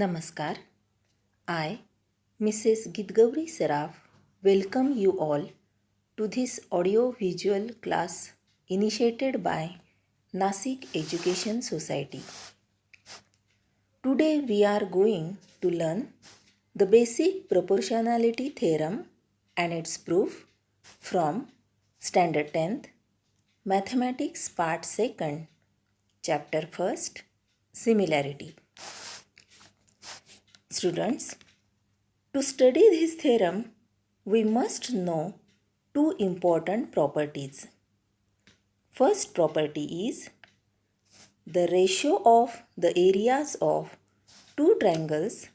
Namaskar. I, Mrs. Gitgauri Saraf, welcome you all to this audio-visual class initiated by Nasik Education Society. Today we are going to learn the basic proportionality theorem and its proof from Standard 10th, Mathematics Part 2nd, Chapter 1st, Similarity. Students, to study this theorem, we must know two important properties. First property is the ratio of the areas of two triangles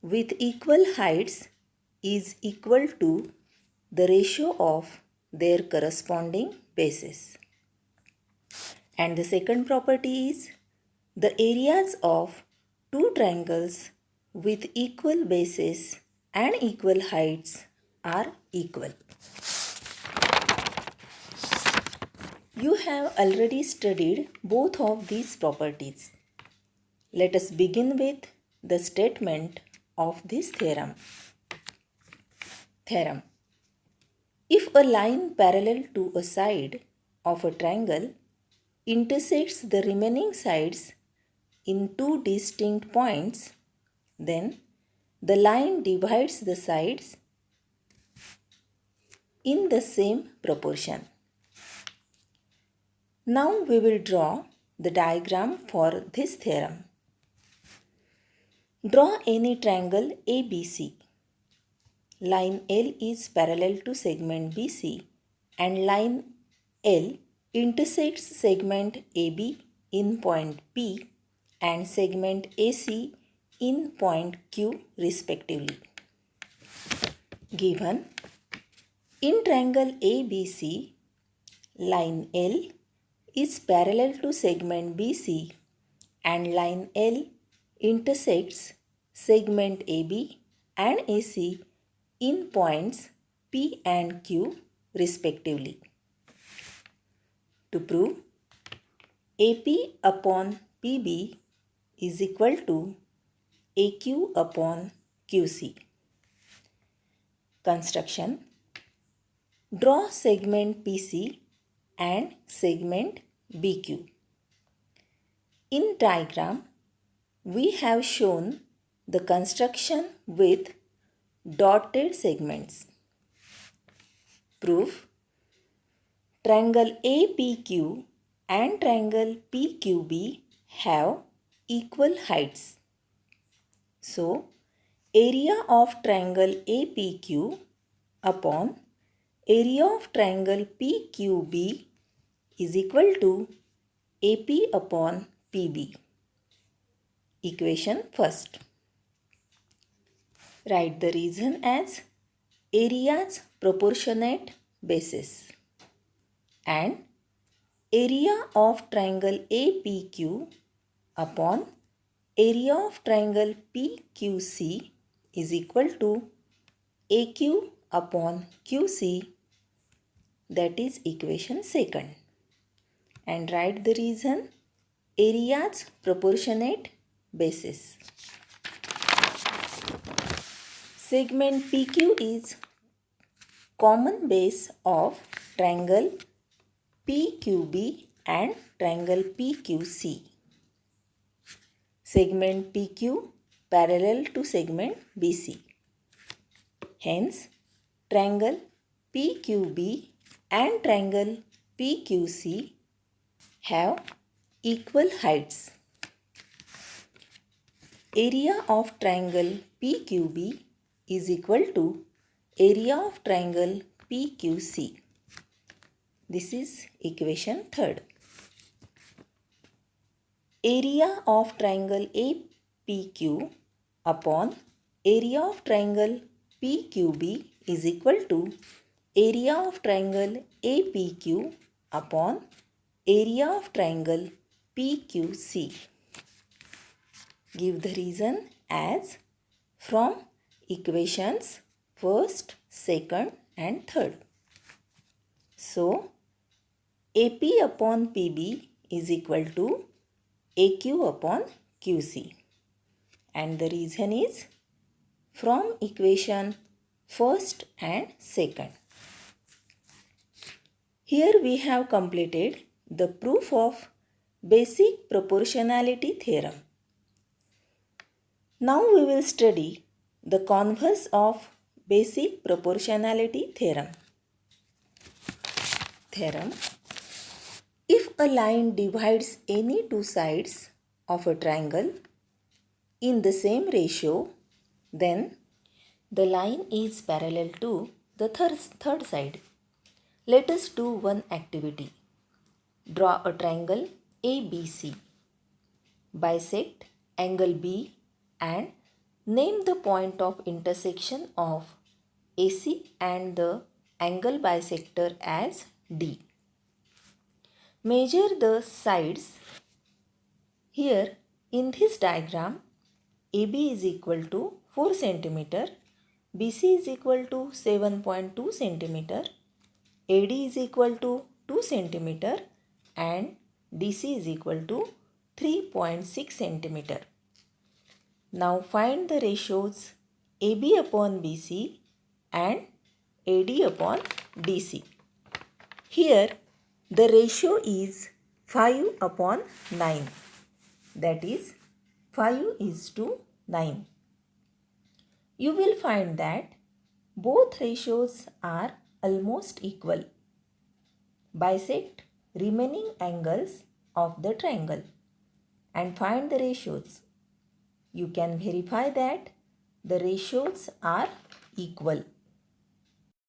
with equal heights is equal to the ratio of their corresponding bases. And the second property is the areas of two triangles with equal bases and equal heights are equal. You have already studied both of these properties. Let us begin with the statement of this theorem. Theorem: if a line parallel to a side of a triangle intersects the remaining sides in two distinct points, then the line divides the sides in the same proportion. Now we will draw the diagram for this theorem. Draw any triangle ABC. Line L is parallel to segment BC and line L intersects segment AB in point P and segment AC in point Q respectively. Given in triangle ABC, line L is parallel to segment BC and line L intersects segment AB and AC in points P and Q respectively. To prove AP upon PB is equal to AQ upon QC. Construction: draw segment PC and segment BQ. In diagram, we have shown the construction with dotted segments. Proof: triangle APQ and triangle PQB have equal heights. So, area of triangle APQ upon area of triangle PQB is equal to AP upon PB. Equation first. Write the reason as areas proportionate bases and area of triangle APQ upon area of triangle PQC is equal to AQ upon QC, that is equation second. And write the reason areas proportionate bases. Segment PQ is common base of triangle PQB and triangle PQC. Segment PQ parallel to segment BC. Hence, triangle PQB and triangle PQC have equal heights. Area of triangle PQB is equal to area of triangle PQC. This is equation third. Area of triangle APQ upon area of triangle PQB is equal to area of triangle APQ upon area of triangle PQC. Give the reason as from equations first, second and third. So, AP upon PB is equal to AQ upon QC. and the reason is from equation first and second. Here we have completed the proof of basic proportionality theorem. Now we will study the converse of basic proportionality theorem. Theorem: if a line divides any two sides of a triangle in the same ratio, then the line is parallel to the third side. Let us do one activity. Draw a triangle ABC. Bisect angle B and name the point of intersection of AC and the angle bisector as D. Measure the sides. Here in this diagram, AB is equal to 4 cm, BC is equal to 7.2 cm, AD is equal to 2 cm and DC is equal to 3.6 cm. Now find the ratios AB upon BC and AD upon DC. Here the ratio is 5 upon 9. That is 5:9. You will find that both ratios are almost equal. Bisect remaining angles of the triangle and find the ratios. You can verify that the ratios are equal.